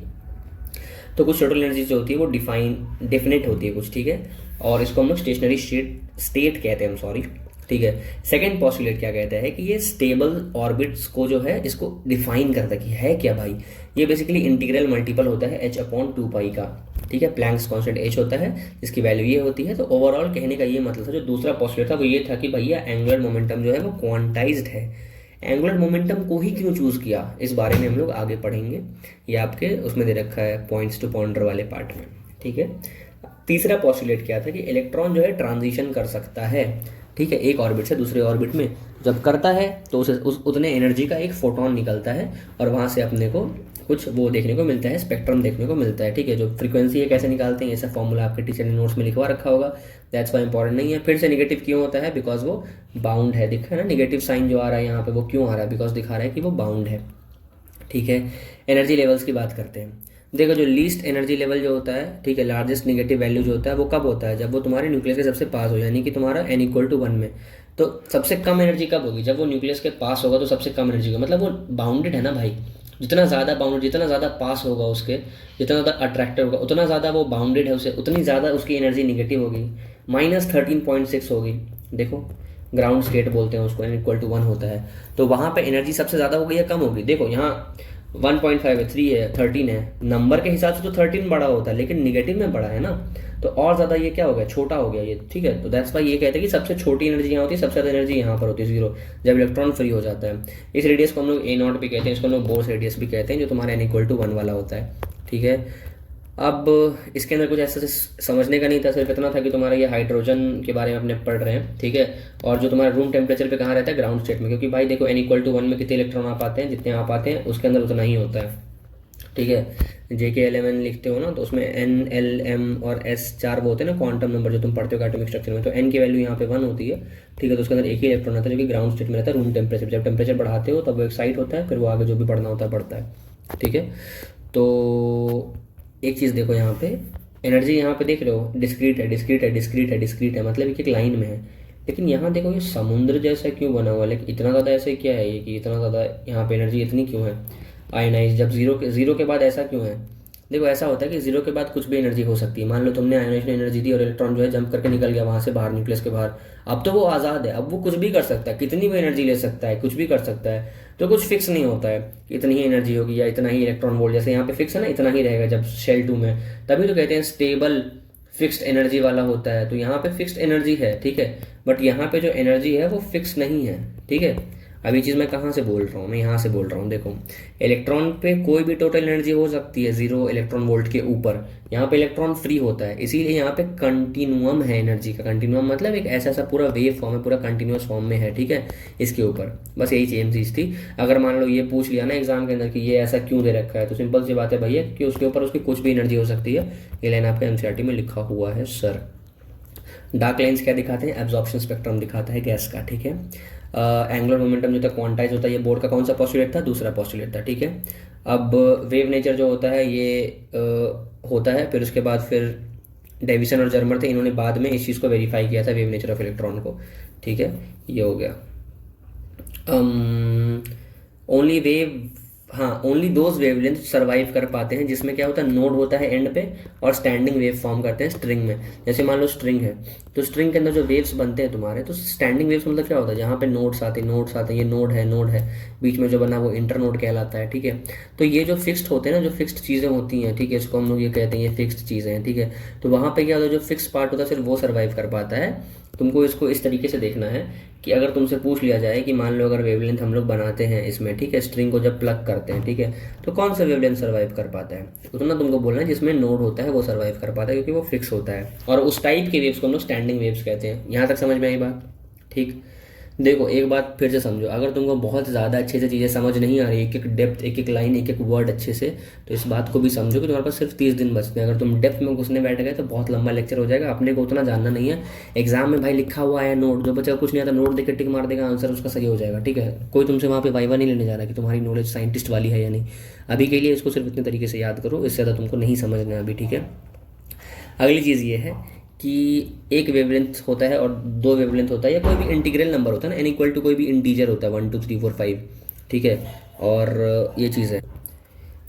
तो कुछ टोटल एनर्जी जो होती है वो डेफिनेट होती है कुछ, ठीक है, और इसको हम लोग स्टेशनरी स्टेट कहते हैं, सॉरी, ठीक है। सेकंड पॉस्टुलेट क्या कहता है कि ये स्टेबल ऑर्बिट्स को जो है इसको डिफाइन करता है कि है क्या भाई, ये बेसिकली इंटीग्रल मल्टीपल होता है h/2 का, ठीक है, प्लैंक्स कांस्टेंट h होता है जिसकी वैल्यू ये होती है। तो ओवरऑल कहने का ये मतलब था, जो दूसरा पॉस्टुलेट था वो ये था कि भैया एंगुलर मोमेंटम जो है वो क्वांटाइज्ड है। एंगुलर मोमेंटम को ही क्यों चूज़ किया, इस बारे में हम लोग आगे पढ़ेंगे, ये आपके उसमें दे रखा है पॉइंट्स टू पॉइंटर वाले पार्ट में, ठीक है। तीसरा पॉस्टुलेट क्या था कि इलेक्ट्रॉन जो है ट्रांजिशन कर सकता है, ठीक है, एक ऑर्बिट से दूसरे ऑर्बिट में। जब करता है तो उसे उतने एनर्जी का एक फोटोन निकलता है और वहाँ से अपने को कुछ वो देखने को मिलता है, स्पेक्ट्रम देखने को मिलता है, ठीक है। जो फ्रीक्वेंसी है कैसे निकालते हैं, ऐसा फॉर्मूला आपके टीचर ने नोट्स में लिखवा रखा होगा, दैट्स वाई इंपॉर्टेंट नहीं है। फिर से नेगेटिव क्यों होता है, बिकॉज वो बाउंड है, दिखा है ना नेगेटिव साइन जो आ रहा है यहाँ पे, वो क्यों आ रहा है, बिकॉज दिखा रहा है कि वो बाउंड है, ठीक है। एनर्जी लेवल्स की बात करते हैं, देखो जो लीस्ट एनर्जी लेवल जो होता है, ठीक है, लार्जेस्ट नेगेटिव वैल्यू जो होता है वो कब होता है, जब वो तुम्हारे न्यूक्लियस के सबसे पास हो, यानी कि तुम्हारा n=1 में। तो सबसे कम एनर्जी कब होगी, जब वो न्यूक्लियस के पास होगा, तो सबसे कम एनर्जी होगा, मतलब वो बाउंडेड है ना भाई, जितना ज़्यादा बाउंडेड, जितना ज़्यादा पास होगा उसके, जितना ज़्यादा अट्रैक्टिव होगा, उतना ज़्यादा वो बाउंडेड है उसे, उतनी ज़्यादा उसकी एनर्जी निगेटिव होगी, -13.6 होगी। देखो ग्राउंड स्टेट बोलते हैं उसको, n=1 होता है, तो वहाँ पे एनर्जी सबसे ज़्यादा होगी या कम होगी। देखो यहाँ 1.5 है, 3 है, 13 है, नंबर के हिसाब से तो 13 बड़ा होता है, लेकिन निगेटिव में बड़ा है ना, तो और ज़्यादा ये क्या हो गया, छोटा हो गया ये, ठीक है। तो दैट्स वाई ये कहते हैं कि सबसे छोटी एनर्जी यहाँ होती है, सबसे ज़्यादा एनर्जी यहाँ पर होती है 0, जब इलेक्ट्रॉन फ्री हो जाता है। इस रेडियस को हम लोग A0 भी कहते हैं, इसको हम लोग बोर्स रेडियस भी कहते हैं, जो तुम्हारा n=1 वाला होता है, ठीक है। अब इसके अंदर कुछ ऐसा समझने का नहीं था, सिर्फ इतना था कि तुम्हारा ये हाइड्रोजन के बारे में अपने पढ़ रहे हैं, ठीक है। और जो तुम्हारा रूम टेम्परेचर पे कहाँ रहता है, ग्राउंड स्टेट में, क्योंकि भाई देखो n=1 में कितने इलेक्ट्रॉन आ पाते हैं, जितने आ पाते हैं उसके अंदर उतना ही होता है, ठीक है। JK11 लिखते हो ना, तो उसमें N, L, M और S 4 वो होते हैं ना क्वांटम नंबर जो तुम पढ़ते हो एटॉमिक स्ट्रक्चर में, तो N की वैल्यू यहाँ पे 1 होती है, ठीक है। तो उसके अंदर एक ही इलेक्ट्रॉन आता है जो कि ग्राउंड स्टेट में रहता है रूम टेम्परेचर। जब टेम्परेचर बढ़ाते हो तब वो एक्साइट होता है, फिर वो आगे जो भी बढ़ना होता है बढ़ता है, ठीक है। तो एक चीज़ देखो यहाँ पे, एनर्जी यहाँ पे देख रहे हो डिस्क्रीट है, मतलब एक लाइन में है, लेकिन यहाँ देखो ये समुद्र जैसा क्यों बना हुआ है, लेकिन इतना ज़्यादा ऐसे क्या है ये कि इतना ज़्यादा यहाँ पे एनर्जी इतनी क्यों है, आयनाइज जब जीरो के बाद ऐसा क्यों है, देखो ऐसा होता है कि जीरो के बाद कुछ भी एनर्जी हो सकती है। मान लो तुमने आयोनाइजेशन एनर्जी दी और इलेक्ट्रॉन जो है जंप करके निकल गया वहां से बाहर, न्यूक्लियस के बाहर। अब तो वो आज़ाद है, अब वो कुछ भी कर सकता है, कितनी भी एनर्जी ले सकता है, कुछ भी कर सकता है। तो कुछ फिक्स नहीं होता है कि इतनी ही एनर्जी होगी या इतना ही इलेक्ट्रॉन वोल्ट, जैसे यहाँ पे फिक्स है ना, इतना ही रहेगा जब शेल 2 में। तभी तो कहते हैं स्टेबल फिक्स्ड एनर्जी वाला होता है। तो यहाँ पे फिक्स्ड एनर्जी है, ठीक है, बट यहाँ पे जो एनर्जी है वो फिक्स नहीं है, ठीक है। अब ये चीज़ मैं कहाँ से बोल रहा हूँ, मैं यहाँ से बोल रहा हूँ। देखो इलेक्ट्रॉन पे कोई भी टोटल एनर्जी हो सकती है 0 इलेक्ट्रॉन वोल्ट के ऊपर। यहाँ पे इलेक्ट्रॉन फ्री होता है, इसीलिए यहाँ पे कंटिन्यूम है एनर्जी का। कंटिन्यूम मतलब एक ऐसा सा पूरा वेव फॉर्म है, पूरा कंटिन्यूस फॉर्म में है, ठीक है, इसके ऊपर। बस यही सेम चीज़ थी। अगर मान लो ये पूछ लिया ना एग्जाम के अंदर कि ये ऐसा क्यों दे रखा है, तो सिंपल सी बात है भैया कि उसके ऊपर उसकी कुछ भी एनर्जी हो सकती है। ये लाइन आपके एनसीईआरटी में लिखा हुआ है सर। डार्क लाइन्स क्या दिखाते हैं, एब्जॉर्प्शन स्पेक्ट्रम दिखाता है गैस का, ठीक है। एंगुलर मोमेंटम जो था क्वांटाइज होता है, ये बोर्ड का कौन सा पॉस्टुलेट था, दूसरा पॉस्टुलेट था, ठीक है। अब वेव नेचर जो होता है ये होता है, फिर उसके बाद फिर डेविसन और जर्मर थे, इन्होंने बाद में इस चीज़ को वेरीफाई किया था, वेव नेचर ऑफ इलेक्ट्रॉन को, ठीक है। ये हो गया। ओनली वेव, हाँ, ओनली दोज वेवलेंथ सर्वाइव कर पाते हैं जिसमें क्या होता है, नोड होता है एंड पे और स्टैंडिंग वेव फॉर्म करते हैं स्ट्रिंग में। जैसे मान लो स्ट्रिंग है, तो स्ट्रिंग के अंदर जो वेव्स बनते हैं तुम्हारे, तो स्टैंडिंग वेव्स मतलब क्या होता है, जहाँ पे नोड्स आते हैं, ये नोड है, बीच में जो बना वो इंटर नोड कहलाता है, ठीक है। तो ये जो फिक्स्ड होते हैं ना, जो फिक्स्ड चीज़ें होती हैं, ठीक है, इसको हम लोग ये कहते हैं ये फिक्स्ड चीज़ें हैं, ठीक है। तो वहाँ पे क्या होता है, जो फिक्स पार्ट होता है सिर्फ वो सर्वाइव कर पाता है। तुमको इसको इस तरीके से देखना है कि अगर तुमसे पूछ लिया जाए कि मान लो अगर वेवलेंथ हम लोग बनाते हैं इसमें, ठीक है, स्ट्रिंग को जब प्लग करते हैं, ठीक है, तो कौन सा वेवलेंथ सर्वाइव कर पाता है, उतना तुमको बोलना है जिसमें नोड होता है वो सर्वाइव कर पाता है, क्योंकि वो फिक्स होता है। और उस टाइप के वेव्स को हम लोग स्टैंडिंग वेव्स कहते हैं। यहाँ तक समझ में आई बात, ठीक। देखो एक बात फिर से समझो, अगर तुमको बहुत ज़्यादा अच्छे से चीज़ें समझ नहीं आ रही, एक एक डेप्थ, एक एक लाइन, एक एक वर्ड अच्छे से, तो इस बात को भी समझो कि तुम्हारे पास सिर्फ 30 दिन बचते हैं। अगर तुम डेप्थ में घुसने बैठ गए तो बहुत लंबा लेक्चर हो जाएगा, अपने को उतना जानना नहीं है। एग्जाम में भाई लिखा हुआ है नोट, जो बच्चा कुछ नहीं आता नोट देकर टिक मार देगा, आंसर उसका सही हो जाएगा, ठीक है। कोई तुमसे वहाँ पे वाइवा नहीं लेने जा रहा कि तुम्हारी नॉलेज साइंटिस्ट वाली है या नहीं। अभी के लिए इसको सिर्फ इतने तरीके से याद करो, इससे ज़्यादा तुमको नहीं समझना है अभी, ठीक है। अगली चीज़ ये है कि एक वेवलेंथ होता है और दो वेवलेंथ होता है, या कोई भी इंटीग्रल नंबर होता है ना, n इक्वल टू कोई भी इंटीजर होता है 1 2 3 4 5, ठीक है। और ये चीज़ है,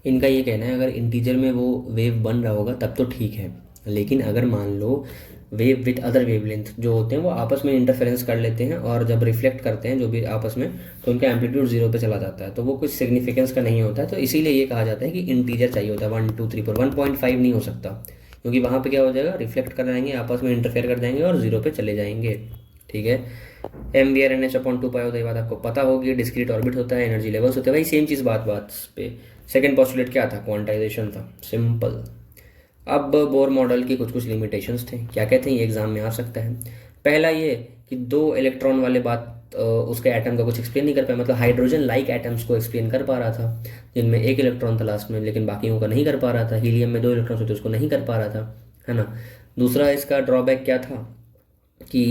इनका ये कहना है अगर इंटीजर में वो वेव बन रहा होगा तब तो ठीक है, लेकिन अगर मान लो वेव विथ अदर वेवलेंथ जो होते हैं वो आपस में इंटरफेरेंस कर लेते हैं और जब रिफ्लेक्ट करते हैं जो भी आपस में, तो उनका एम्पलीट्यूड 0 पे चला जाता है, तो वो कुछ सिग्निफिकेंस का नहीं होता है। तो इसीलिए ये कहा जाता है कि इंटीजर चाहिए होता है 1 2 3 4, 1.5 नहीं हो सकता, क्योंकि वहाँ पे क्या हो जाएगा, रिफ्लेक्ट कर जाएंगे, आपस में इंटरफेयर कर जाएंगे और 0 पे चले जाएंगे, ठीक है। mvrnh/2 होता है, ये बात आपको पता होगी। डिस्क्रीट ऑर्बिट होता है, एनर्जी लेवल्स होते हैं, भाई सेम चीज़ बात पे। सेकंड पॉस्टुलेट क्या था, क्वांटाइजेशन था, सिंपल। अब बोर मॉडल की कुछ कुछ लिमिटेशंस थे, क्या कहते हैं, ये एग्जाम में आ सकता है। पहला ये कि 2 इलेक्ट्रॉन वाले बात उसके एटम का कुछ एक्सप्लेन नहीं कर पाया, मतलब हाइड्रोजन लाइक एटम्स को एक्सप्लेन कर पा रहा था जिनमें 1 इलेक्ट्रॉन था लास्ट में, लेकिन बाकियों का नहीं कर पा रहा था। हीलियम में 2 इलेक्ट्रॉन होते उसको नहीं कर पा रहा था, है ना। दूसरा इसका ड्रॉबैक क्या था कि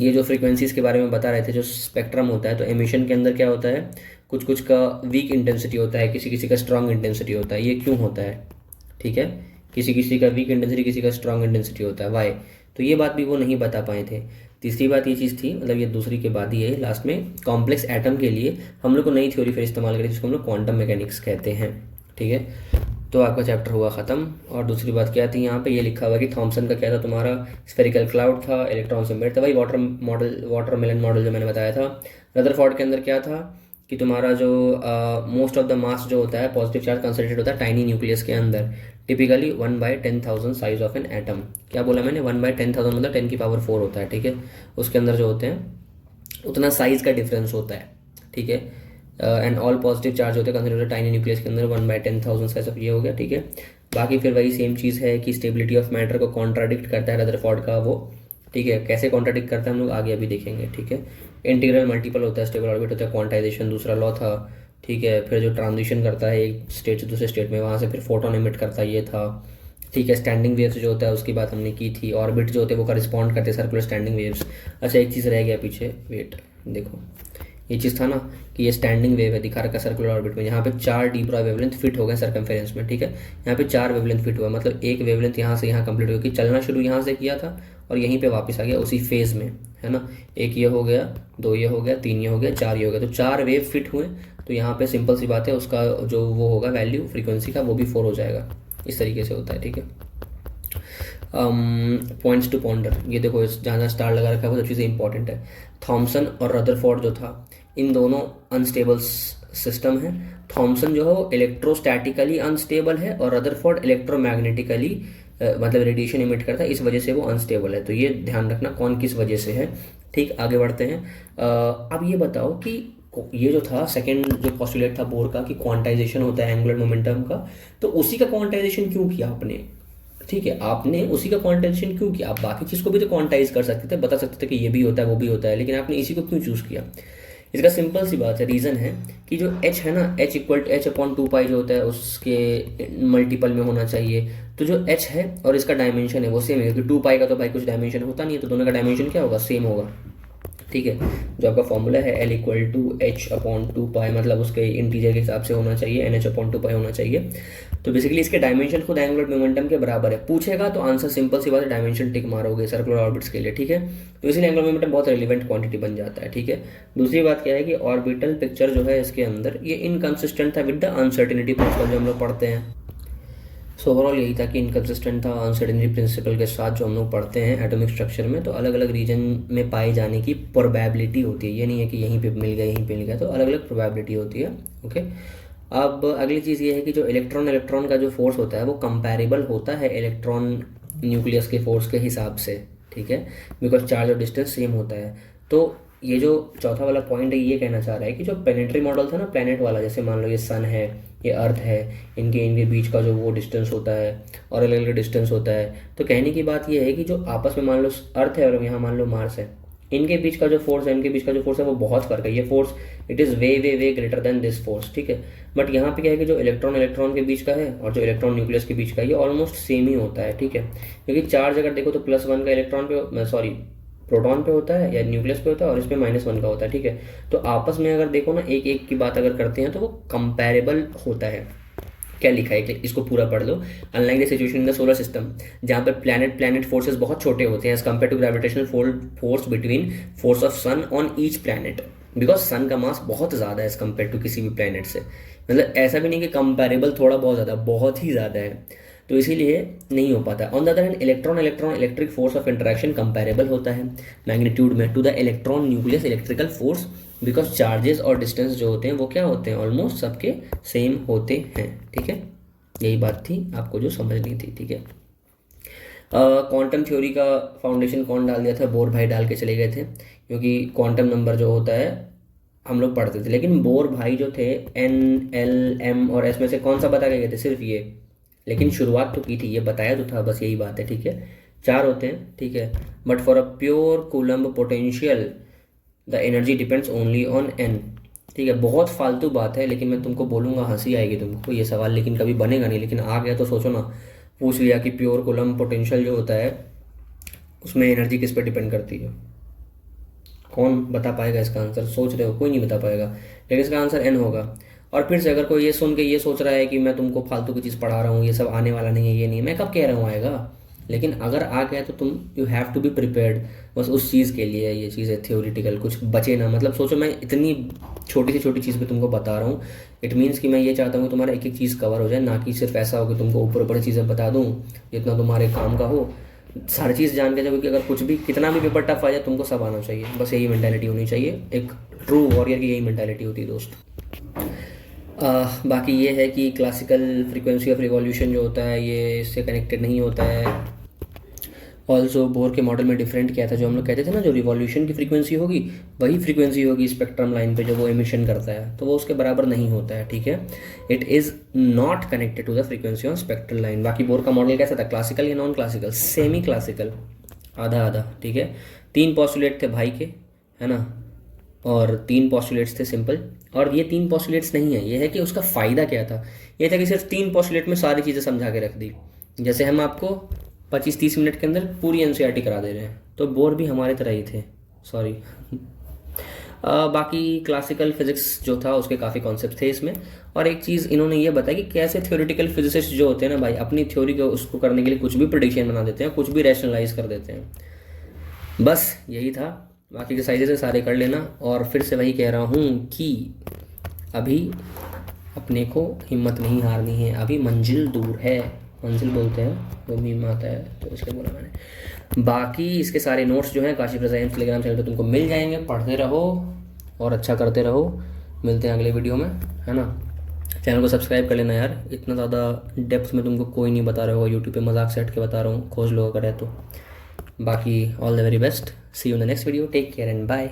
ये जो फ्रीक्वेंसीज के बारे में बता रहे थे, जो स्पेक्ट्रम होता है, तो एमिशन के अंदर क्या होता है, कुछ कुछ का वीक इंटेंसिटी होता है, किसी किसी का स्ट्रांग इंटेंसिटी होता है। ये क्यों होता है, ठीक है, किसी किसी का वीक इंटेंसिटी, किसी का स्ट्रांग इंटेंसिटी होता है, वाई। तो ये बात भी वो नहीं बता पाए थे। तीसरी बात ये चीज़ थी, मतलब ये दूसरी के बाद ही है लास्ट में, कॉम्प्लेक्स एटम के लिए हम लोग को नई थ्योरी फिर इस्तेमाल करी जिसको हम लोग क्वांटम मैकेनिक्स कहते हैं, ठीक है। तो आपका चैप्टर हुआ ख़त्म। और दूसरी बात क्या थी, यहाँ पे ये लिखा हुआ कि थॉमसन का क्या था, तुम्हारा स्फेरिकल क्लाउड था, इलेक्ट्रॉन से मेट था, भाई वाटरमेलन मॉडल जो मैंने बताया था। रदरफोर्ड के अंदर क्या था कि तुम्हारा जो मोस्ट ऑफ द मास जो होता है, पॉजिटिव चार्ज कंसंट्रेटेड होता है टाइनी न्यूक्लियस के अंदर, typically 1/10,000 size of an atom. क्या बोला मैंने, 1/10,000 मतलब 10⁴ होता है, ठीक है। उसके अंदर जो होते हैं उतना साइज का डिफरेंस होता है, ठीक है। एंड ऑल पॉजिटिव चार्ज होते हैं कंसिडर टाइनी न्यूक्लियस के अंदर 1/10,000 साइज ऑफ, ये हो गया, ठीक है। बाकी फिर वही सेम चीज़ है कि स्टेबिलिटी ऑफ मैटर को कॉन्ट्राडिक्ट करता है रदरफोर्ड का वो, ठीक है। कैसे कॉन्ट्राडिक्ट करता है हम लोग आगे अभी देखेंगे, ठीक है। इंटीग्रल मल्टीपल होता है, स्टेबल ऑर्बिट होता है, क्वांटाइजेशन दूसरा लॉ था, ठीक है। फिर जो ट्रांजिशन करता है एक स्टेट से दूसरे स्टेट में, वहाँ से फिर फोटोन एमिट करता है, ये था, ठीक है। स्टैंडिंग वेव्स जो होता है उसकी बात हमने की थी। ऑर्बिट जो होते हैं वो करस्पॉन्ड करते हैं सर्कुलर स्टैंडिंग वेव्स। अच्छा एक चीज़ रह गया पीछे, वेट देखो, ये चीज़ था ना कि ये स्टैंडिंग वेव है, दिखा रखा सर्कुलर ऑर्बिट में, यहाँ पे 4 डीब्रॉय वेवलेंथ फिट हो गए सर्कमफेरेंस में, ठीक है। यहाँ पे 4 वेवलेंथ फिट हुआ, मतलब एक वेवलेंथ यहाँ से यहाँ कंप्लीट हो गई, चलना शुरू यहाँ से किया था और यहीं पे वापस आ गया उसी फेज में, है ना। एक ये हो गया, 2 ये हो गया, 3 ये हो गया, 4 ये हो गया, तो 4 वेव फिट हुए। तो यहाँ पे सिंपल सी बात है, उसका जो वो होगा वैल्यू फ्रीक्वेंसी का वो भी 4 हो जाएगा। इस तरीके से होता है, ठीक है। पॉइंट्स टू पॉन्डर, ये देखो इस जहाँ जहाँ स्टार लगा रखा है वो सब चीज़ें इंपॉर्टेंट है। थॉमसन और रदरफोर्ड जो था, इन दोनों अनस्टेबल सिस्टम है। थॉमसन जो है वो इलेक्ट्रोस्टैटिकली अनस्टेबल है और रदरफोर्ड इलेक्ट्रोमैग्नेटिकली मतलब रेडिएशन इमिट करता है, इस वजह से वो अनस्टेबल है। तो ये ध्यान रखना कौन किस वजह से है। ठीक, आगे बढ़ते हैं। अब ये बताओ कि ये जो था सेकंड जो पॉस्टुलेट था बोर का कि क्वांटाइजेशन होता है एंगुलर मोमेंटम का, तो उसी का क्वांटाइजेशन क्यों किया आपने? ठीक है, आपने उसी का क्वांटाइजेशन क्यों किया? आप बाकी चीज़ को भी तो क्वांटाइज कर सकते थे, बता सकते थे कि ये भी होता है वो भी होता है, लेकिन आपने इसी को क्यों चूज़ किया? इसका सिंपल सी बात है, रीज़न है कि जो h है ना, h=h/2π जो होता है उसके मल्टीपल में होना चाहिए। तो जो h है और इसका डायमेंशन है वो सेम है, क्योंकि 2π का तो भाई कुछ डायमेंशन होता नहीं है, तो दोनों का डायमेंशन क्या होगा? सेम होगा। ठीक है, जो आपका फॉर्मूला है L=h/2π, मतलब उसके इंटीजर के हिसाब से होना चाहिए, NH/2π होना चाहिए। तो बेसिकली इसके डायमेंशन खुद एंगुलर मोमेंटम के बराबर है। पूछेगा तो आंसर सिंपल सी बात है, डायमेंशन टिक मारोगे सर्कुलर ऑर्बिट्स के लिए। ठीक है, तो इसीलिए एंगुलर मोमेंटम बहुत रिलेवेंट क्वांटिटी बन जाता है। ठीक है, दूसरी बात क्या है कि ऑर्बिटल पिक्चर जो है इसके अंदर ये इनकंसिस्टेंट था विद द अनसर्टेनिटी प्रिंसिपल जो हम लोग पढ़ते हैं। सो ओवरऑल यही था कि इनकंसिस्टेंट था अनसर्टेनिटी प्रिंसिपल के साथ जो हम लोग पढ़ते हैं एटॉमिक स्ट्रक्चर में। तो अलग अलग रीजन में पाए जाने की प्रोबेबिलिटी होती है, ये नहीं है कि यहीं पे मिल गया यहीं पे मिल गया, तो अलग अलग प्रोबेबिलिटी होती है। ओके, अब अगली चीज़ ये है कि जो इलेक्ट्रॉन का जो फोर्स होता है वो कंपैरेबल होता है इलेक्ट्रॉन न्यूक्लियस के फोर्स के हिसाब से। ठीक है, बिकॉज चार्ज और डिस्टेंस सेम होता है। तो ये जो चौथा वाला पॉइंट है ये कहना चाह रहा है कि जो प्लेनेटरी मॉडल था ना प्लेनेट वाला, जैसे मान लो ये सन है, ये अर्थ है, इनके बीच का जो वो डिस्टेंस होता है और अलग अलग डिस्टेंस होता है। तो कहने की बात ये है कि जो आपस में मान लो अर्थ है और यहाँ मान लो मार्स है, इनके बीच का जो फोर्स है, इनके बीच का जो फोर्स है वो बहुत फर्क है। ये force it is way way way greater than this force. ठीक है, बट यहाँ पे क्या है कि जो इलेक्ट्रॉन के बीच का है और जो इलेक्ट्रॉन न्यूक्लियस के बीच का ये ऑलमोस्ट सेम ही होता है। ठीक है, क्योंकि चार्ज अगर देखो तो +1 का इलेक्ट्रॉन पे सॉरी प्रोटॉन पे होता है या न्यूक्लियस पे होता है और इस पे -1 का होता है। ठीक है, तो आपस में अगर देखो ना एक एक की बात अगर करते हैं तो वो कंपेरेबल होता है। क्या लिखा है, इसको पूरा पढ़ लो। Unlike the situation in the solar system जहाँ पर प्लैनेट फोर्सेस बहुत छोटे होते हैं as compare to gravitational force between force of sun on each planet, because sun का मास बहुत ज़्यादा है एज कम्पेयर टू किसी भी प्लैनेट से। मतलब ऐसा भी नहीं कि कंपेरेबल थोड़ा बहुत ज़्यादा, बहुत ही ज़्यादा है, तो इसीलिए नहीं हो पाता। On the other hand electron electric force of interaction comparable होता है मैग्नीट्यूड में to the electron nucleus electrical force, because charges और डिस्टेंस जो होते हैं वो क्या होते हैं, ऑलमोस्ट सबके सेम होते हैं। ठीक है, यही बात थी आपको जो समझनी थी। ठीक है, क्वांटम थ्योरी का फाउंडेशन कौन डाल दिया था? बोर भाई डाल के चले गए थे, क्योंकि क्वांटम नंबर जो होता है हम लोग पढ़ते थे, लेकिन बोर भाई जो थे N L M और S में से कौन सा बता के गए थे? सिर्फ ये, लेकिन शुरुआत तो की थी, ये बताया तो था, बस यही बात है। ठीक है, 4 होते हैं। ठीक है, but for a pure coulomb potential the energy depends only on n। ठीक है, बहुत फालतू बात है, लेकिन मैं तुमको बोलूँगा, हंसी आएगी तुमको ये सवाल, लेकिन कभी बनेगा नहीं, लेकिन आ गया तो सोचो ना, पूछ लिया कि प्योर कूलम्ब पोटेंशियल जो होता है उसमें एनर्जी किस पर डिपेंड करती है? कौन बता पाएगा इसका आंसर? सोच रहे हो, कोई नहीं बता पाएगा, लेकिन इसका आंसर n होगा। और फिर से अगर कोई ये सुन के ये सोच रहा है कि मैं तुमको फालतू की चीज़ पढ़ा रहा हूँ, ये सब आने वाला नहीं है, ये नहीं है, मैं कब कह रहा हूँ आएगा, लेकिन अगर आ गया तो तुम you have to be prepared, बस उस चीज़ के लिए ये चीज़ है थियोरिटिकल, कुछ बचे ना। मतलब सोचो मैं इतनी छोटी से छोटी चीज़ पे तुमको बता रहा हूँ, इट मीन्स कि मैं ये चाहता हूँ कि तुम्हारा एक एक चीज़ कवर हो जाए, ना कि सिर्फ ऐसा हो कि तुमको ऊपर ऊपर चीज़ें बता दूँ जितना तुम्हारे काम का हो। सारी चीज़ जान के जब कि अगर कुछ भी कितना भी पेपर टफ आ जाए तुमको सब आना चाहिए, बस यही मेंटालिटी होनी चाहिए। एक ट्रू वॉरियर की यही मेंटालिटी होती है दोस्त। बाकी ये है कि क्लासिकल फ्रीक्वेंसी ऑफ रिवॉल्यूशन जो होता है ये इससे कनेक्टेड नहीं होता है। ऑल्सो बोर के मॉडल में डिफरेंट क्या था, जो हम लोग कहते थे ना जो रिवॉल्यूशन की फ्रीक्वेंसी होगी वही फ्रीक्वेंसी होगी स्पेक्ट्रम लाइन पे जो वो एमिशन करता है, तो वो उसके बराबर नहीं होता है। ठीक है, it is not connected to the frequency on spectral line. बाकी बोर का मॉडल कैसा था, क्लासिकल या नॉन क्लासिकल? सेमी क्लासिकल, आधा आधा। ठीक है, 3 पॉस्टुलेट थे भाई के, है ना, और 3 पॉस्टुलेट्स थे सिंपल। और ये 3 पॉस्टुलेट्स नहीं है, ये है कि उसका फ़ायदा क्या था। ये था कि सिर्फ 3 पॉस्टुलेट में सारी चीज़ें समझा के रख दी, जैसे हम आपको 25-30 मिनट के अंदर पूरी NCERT करा दे रहे हैं। तो बोर भी हमारे तरह ही थे, सॉरी। बाकी क्लासिकल फिजिक्स जो था उसके काफ़ी कॉन्सेप्ट थे इसमें। और एक चीज़ इन्होंने ये बताया कि कैसे थ्योरेटिकल फिजिसिस्ट जो होते हैं ना भाई, अपनी थ्योरी को उसको करने के लिए कुछ भी प्रेडिक्शन बना देते हैं, कुछ भी रैशनलाइज कर देते हैं। बस यही था, बाकी के साइजेस सारे कर लेना। और फिर से वही कह रहा हूँ कि अभी अपने को हिम्मत नहीं हारनी है, अभी मंजिल दूर है, मंजिल बोलते हैं वो मीम आता है तो इसलिए बोला मैंने। बाकी इसके सारे नोट्स जो हैं काशी प्रसाद टेलीग्राम चैनल पे तुमको मिल जाएंगे, पढ़ते रहो और अच्छा करते रहो। मिलते हैं अगले वीडियो में, है ना। चैनल को सब्सक्राइब कर लेना यार, इतना ज़्यादा डेप्थ में तुमको कोई नहीं बता रहा होगा यूट्यूब पे, मजाक सेट के बता रहा हूँ, खोज लो अगर है तो। बाकी all the very best, see you in the next video, take care and bye.